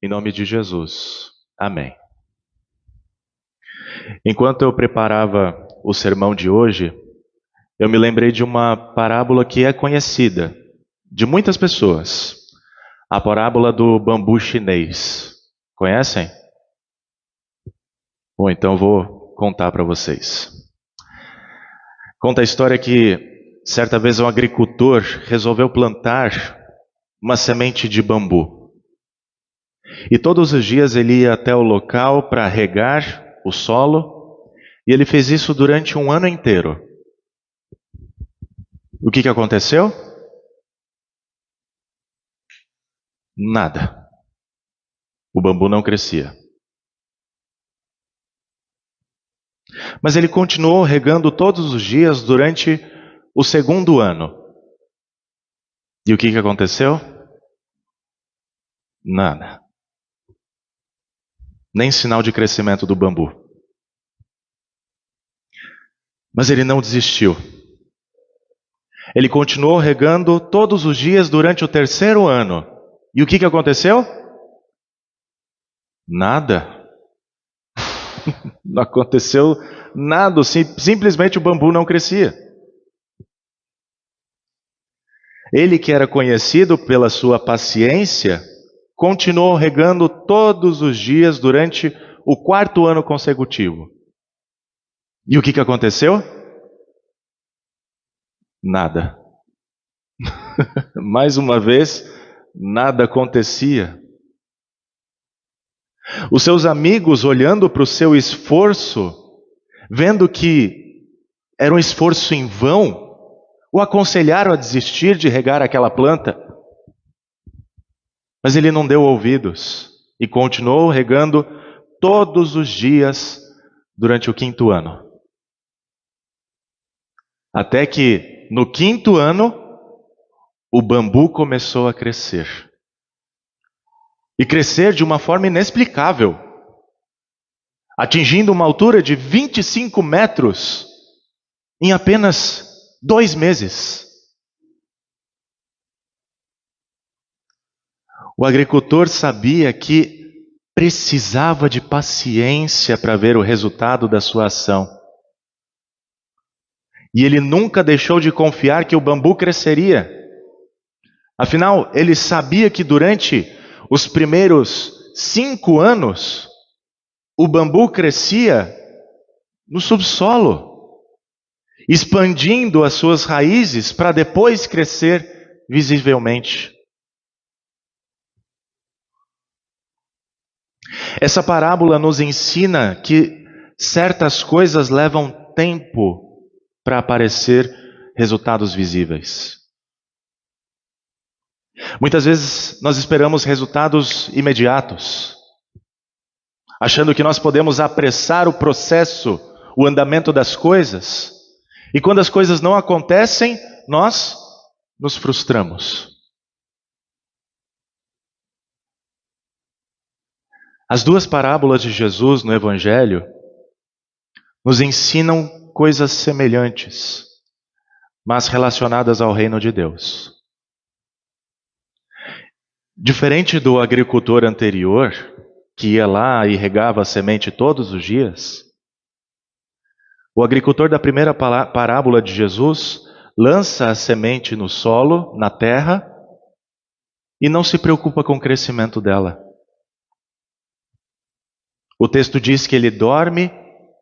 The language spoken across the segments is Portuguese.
Em nome de Jesus. Amém. Enquanto eu preparava o sermão de hoje, eu me lembrei de uma parábola que é conhecida de muitas pessoas. A parábola do bambu chinês. Conhecem? Bom, então eu vou contar para vocês. Conta a história que certa vez um agricultor resolveu plantar uma semente de bambu. E todos os dias ele ia até o local para regar o solo, e ele fez isso durante um ano inteiro. O que aconteceu? Nada. O bambu não crescia. Mas ele continuou regando todos os dias durante o segundo ano. E o que aconteceu? Nada. Nem sinal de crescimento do bambu. Mas ele não desistiu. Ele continuou regando todos os dias durante o terceiro ano. E o que aconteceu? Nada. Não aconteceu nada, simplesmente o bambu não crescia. Ele, que era conhecido pela sua paciência, continuou regando todos os dias durante o quarto ano consecutivo. E o que aconteceu? Nada. Mais uma vez, nada acontecia. Os seus amigos, olhando para o seu esforço, vendo que era um esforço em vão, o aconselharam a desistir de regar aquela planta. Mas ele não deu ouvidos e continuou regando todos os dias durante o quinto ano. Até que, no quinto ano, o bambu começou a crescer. E crescer de uma forma inexplicável, atingindo uma altura de 25 metros em apenas 2 meses. O agricultor sabia que precisava de paciência para ver o resultado da sua ação. E ele nunca deixou de confiar que o bambu cresceria. Afinal, ele sabia que durante os primeiros 5 anos, o bambu crescia no subsolo, expandindo as suas raízes para depois crescer visivelmente. Essa parábola nos ensina que certas coisas levam tempo para aparecer resultados visíveis. Muitas vezes nós esperamos resultados imediatos, achando que nós podemos apressar o processo, o andamento das coisas, e quando as coisas não acontecem, nós nos frustramos. As duas parábolas de Jesus no Evangelho nos ensinam coisas semelhantes, mas relacionadas ao reino de Deus. Diferente do agricultor anterior, que ia lá e regava a semente todos os dias, o agricultor da primeira parábola de Jesus lança a semente no solo, na terra, e não se preocupa com o crescimento dela. O texto diz que ele dorme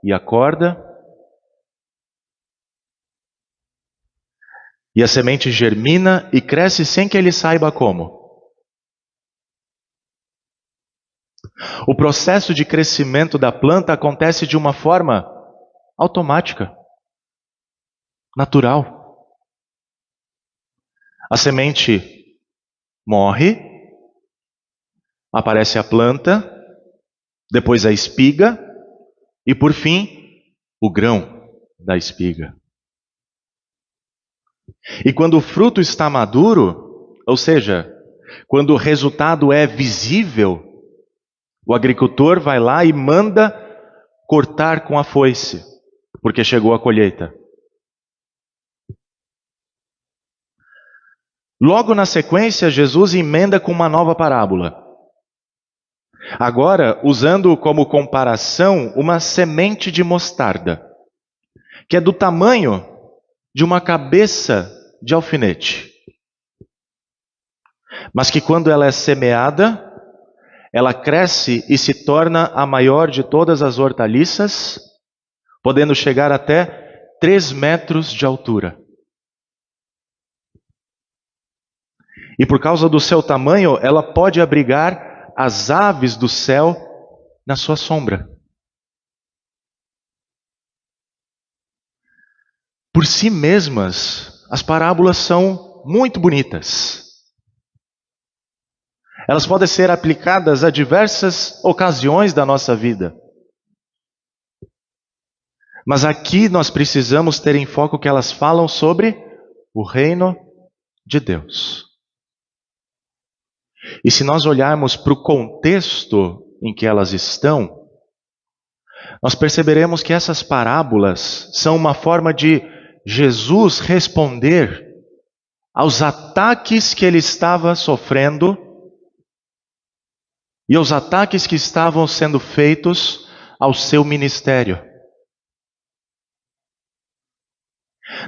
e acorda, e a semente germina e cresce sem que ele saiba como. O processo de crescimento da planta acontece de uma forma automática, natural. A semente morre, aparece a planta, depois a espiga e, por fim, o grão da espiga. E quando o fruto está maduro, ou seja, quando o resultado é visível, o agricultor vai lá e manda cortar com a foice, porque chegou a colheita. Logo na sequência, Jesus emenda com uma nova parábola. Agora, usando como comparação uma semente de mostarda, que é do tamanho de uma cabeça de alfinete, mas que quando ela é semeada, ela cresce e se torna a maior de todas as hortaliças, podendo chegar até 3 metros de altura. E por causa do seu tamanho, ela pode abrigar as aves do céu na sua sombra. Por si mesmas, as parábolas são muito bonitas. Elas podem ser aplicadas a diversas ocasiões da nossa vida. Mas aqui nós precisamos ter em foco que elas falam sobre o reino de Deus. E se nós olharmos para o contexto em que elas estão, nós perceberemos que essas parábolas são uma forma de Jesus responder aos ataques que ele estava sofrendo e aos ataques que estavam sendo feitos ao seu ministério.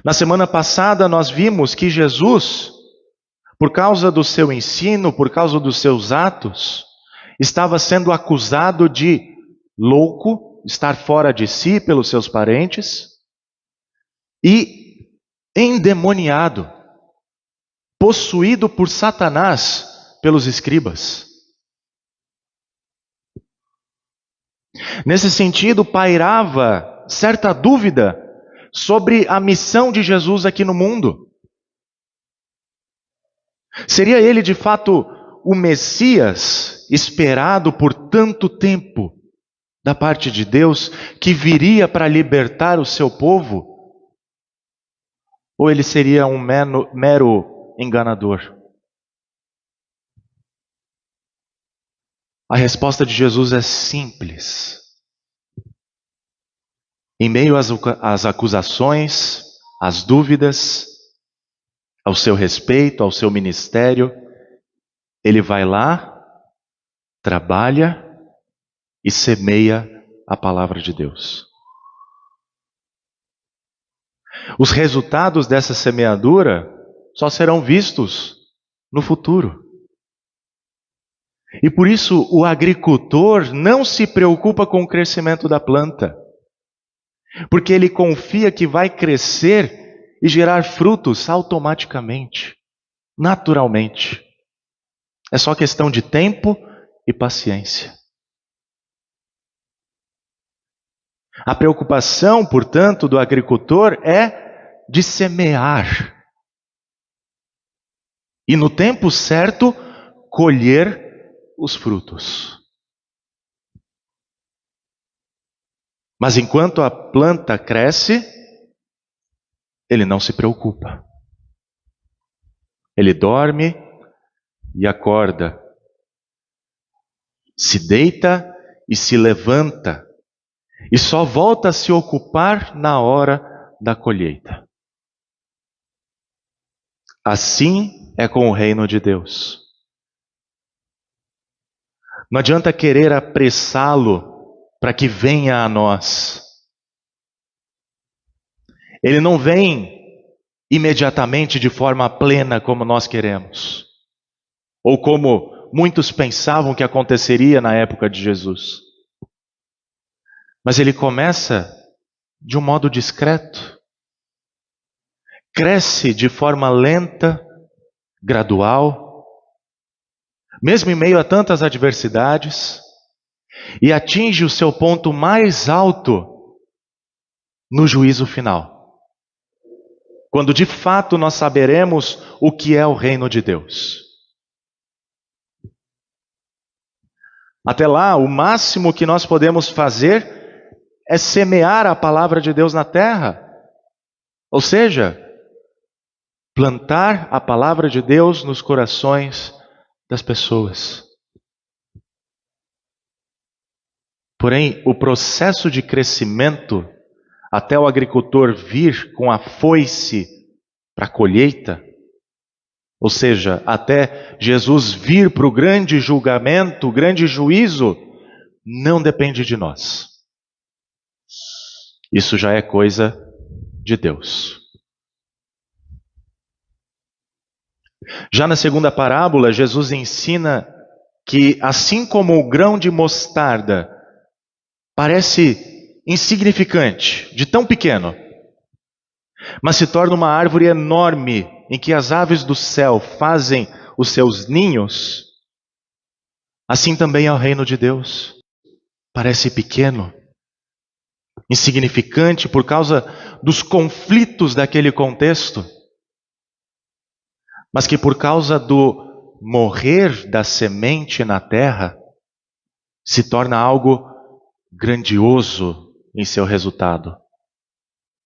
Na semana passada nós vimos que Jesus, por causa do seu ensino, por causa dos seus atos, estava sendo acusado de louco, estar fora de si pelos seus parentes, e endemoniado, possuído por Satanás pelos escribas. Nesse sentido, pairava certa dúvida sobre a missão de Jesus aqui no mundo. Seria ele de fato o Messias esperado por tanto tempo da parte de Deus, que viria para libertar o seu povo? Ou ele seria um mero enganador? A resposta de Jesus é simples. Em meio às acusações, às dúvidas, ao seu respeito, ao seu ministério, ele vai lá, trabalha e semeia a palavra de Deus. Os resultados dessa semeadura só serão vistos no futuro. E por isso o agricultor não se preocupa com o crescimento da planta, porque ele confia que vai crescer e gerar frutos automaticamente, naturalmente. É só questão de tempo e paciência. A preocupação, portanto, do agricultor é de semear. E no tempo certo, colher os frutos. Mas enquanto a planta cresce, ele não se preocupa. Ele dorme e acorda. Se deita e se levanta. E só volta a se ocupar na hora da colheita. Assim é com o reino de Deus. Não adianta querer apressá-lo para que venha a nós. Ele não vem imediatamente de forma plena como nós queremos, ou como muitos pensavam que aconteceria na época de Jesus. Mas ele começa de um modo discreto, cresce de forma lenta, gradual, mesmo em meio a tantas adversidades, e atinge o seu ponto mais alto no juízo final, quando de fato nós saberemos o que é o reino de Deus. Até lá, o máximo que nós podemos fazer é semear a palavra de Deus na terra, ou seja, plantar a palavra de Deus nos corações das pessoas. Porém, o processo de crescimento, até o agricultor vir com a foice para a colheita, ou seja, até Jesus vir para o grande julgamento, o grande juízo, não depende de nós. Isso já é coisa de Deus. Já na segunda parábola, Jesus ensina que, assim como o grão de mostarda parece insignificante, de tão pequeno, mas se torna uma árvore enorme em que as aves do céu fazem os seus ninhos, assim também é o reino de Deus. Parece pequeno, insignificante por causa dos conflitos daquele contexto, mas que por causa do morrer da semente na terra, se torna algo grandioso em seu resultado.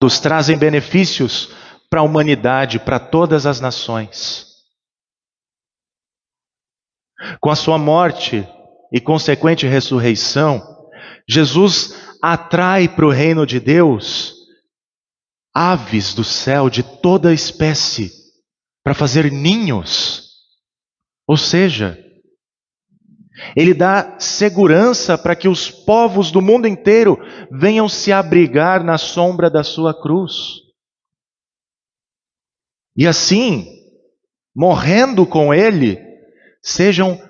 Nos trazem benefícios para a humanidade, para todas as nações. Com a sua morte e consequente ressurreição, Jesus atrai para o reino de Deus aves do céu de toda espécie para fazer ninhos. Ou seja, Ele dá segurança para que os povos do mundo inteiro venham se abrigar na sombra da sua cruz. E assim, morrendo com Ele, sejam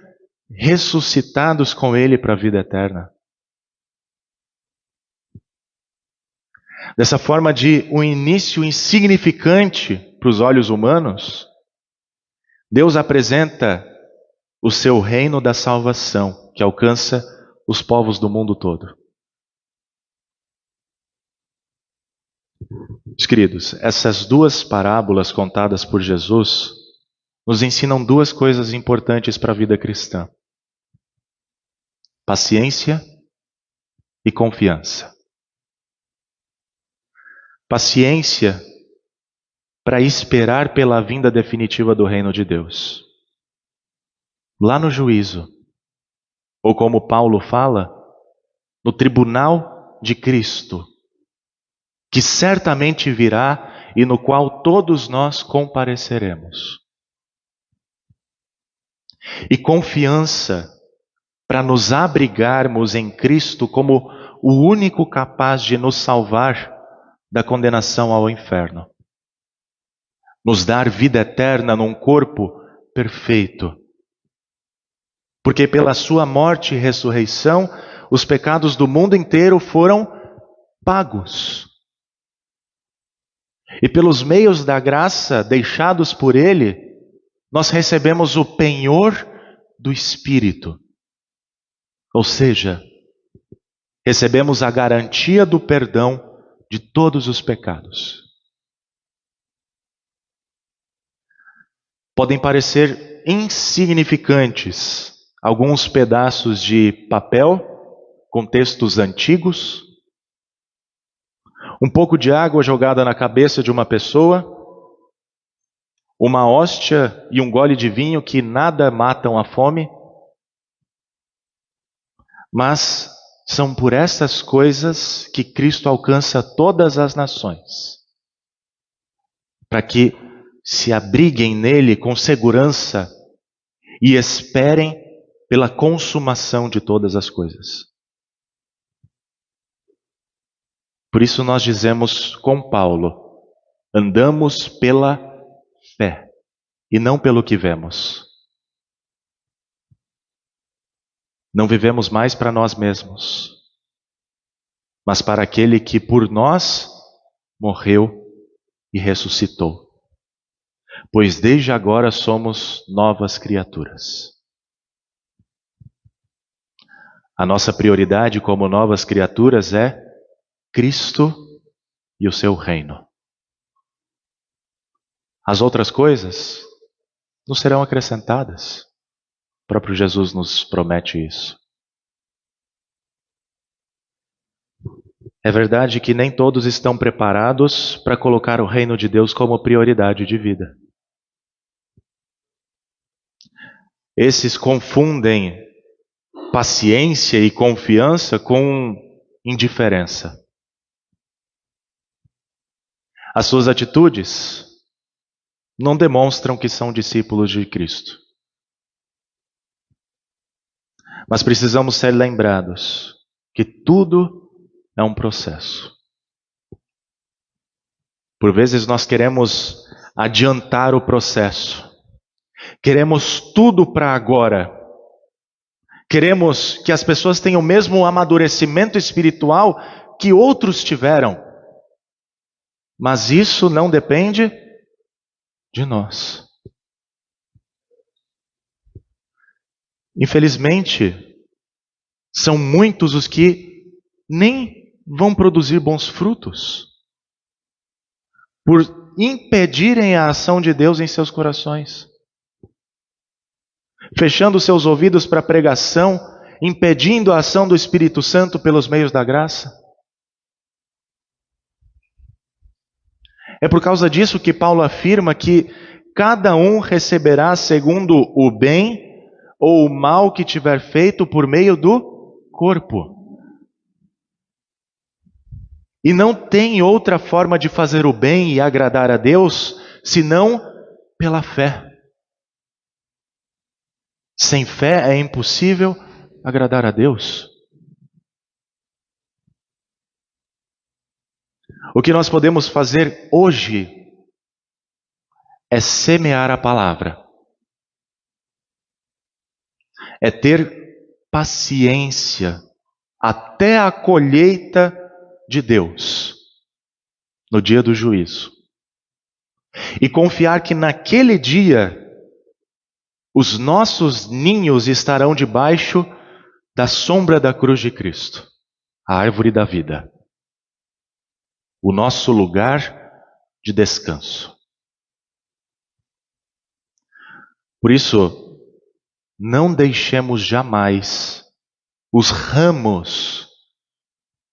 ressuscitados com Ele para a vida eterna. Dessa forma, de um início insignificante para os olhos humanos, Deus apresenta o seu reino da salvação, que alcança os povos do mundo todo. Meus queridos, essas duas parábolas contadas por Jesus nos ensinam duas coisas importantes para a vida cristã: paciência e confiança. Paciência para esperar pela vinda definitiva do reino de Deus. Lá no juízo, ou como Paulo fala, no tribunal de Cristo, que certamente virá e no qual todos nós compareceremos. E confiança para nos abrigarmos em Cristo como o único capaz de nos salvar da condenação ao inferno. Nos dar vida eterna num corpo perfeito. Porque pela sua morte e ressurreição, os pecados do mundo inteiro foram pagos. E pelos meios da graça deixados por Ele, nós recebemos o penhor do Espírito. Ou seja, recebemos a garantia do perdão de todos os pecados. Podem parecer insignificantes alguns pedaços de papel com textos antigos, um pouco de água jogada na cabeça de uma pessoa, uma hóstia e um gole de vinho que nada matam a fome, mas são por essas coisas que Cristo alcança todas as nações, para que se abriguem nele com segurança e esperem pela consumação de todas as coisas. Por isso nós dizemos com Paulo: andamos pela fé e não pelo que vemos. Não vivemos mais para nós mesmos, mas para aquele que por nós morreu e ressuscitou. Pois desde agora somos novas criaturas. A nossa prioridade como novas criaturas é Cristo e o seu reino. As outras coisas nos serão acrescentadas. O próprio Jesus nos promete isso. É verdade que nem todos estão preparados para colocar o reino de Deus como prioridade de vida. Esses confundem paciência e confiança com indiferença. As suas atitudes não demonstram que são discípulos de Cristo. Mas precisamos ser lembrados que tudo é um processo. Por vezes nós queremos adiantar o processo. Queremos tudo para agora. Queremos que as pessoas tenham o mesmo amadurecimento espiritual que outros tiveram. Mas isso não depende de nós. Infelizmente, são muitos os que nem vão produzir bons frutos, por impedirem a ação de Deus em seus corações, fechando seus ouvidos para a pregação, impedindo a ação do Espírito Santo pelos meios da graça. É por causa disso que Paulo afirma que cada um receberá segundo o bem ou o mal que tiver feito por meio do corpo. E não tem outra forma de fazer o bem e agradar a Deus, senão pela fé. Sem fé é impossível agradar a Deus. O que nós podemos fazer hoje é semear a palavra. É ter paciência até a colheita de Deus, no dia do juízo. E confiar que naquele dia, os nossos ninhos estarão debaixo da sombra da cruz de Cristo, a árvore da vida. O nosso lugar de descanso. Por isso, não deixemos jamais os ramos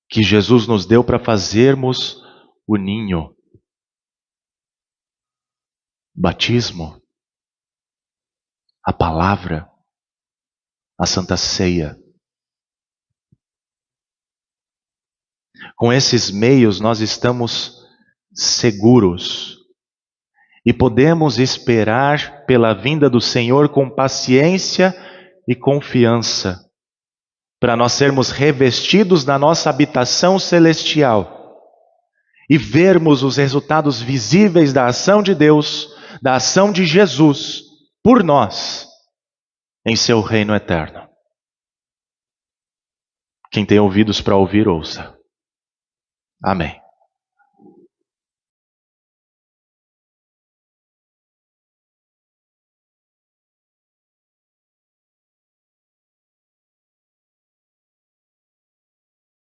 que Jesus nos deu para fazermos o ninho. Batismo, a palavra, a Santa Ceia. Com esses meios nós estamos seguros e podemos esperar pela vinda do Senhor com paciência e confiança, para nós sermos revestidos da nossa habitação celestial e vermos os resultados visíveis da ação de Deus, da ação de Jesus por nós em seu reino eterno. Quem tem ouvidos para ouvir, ouça. Amém.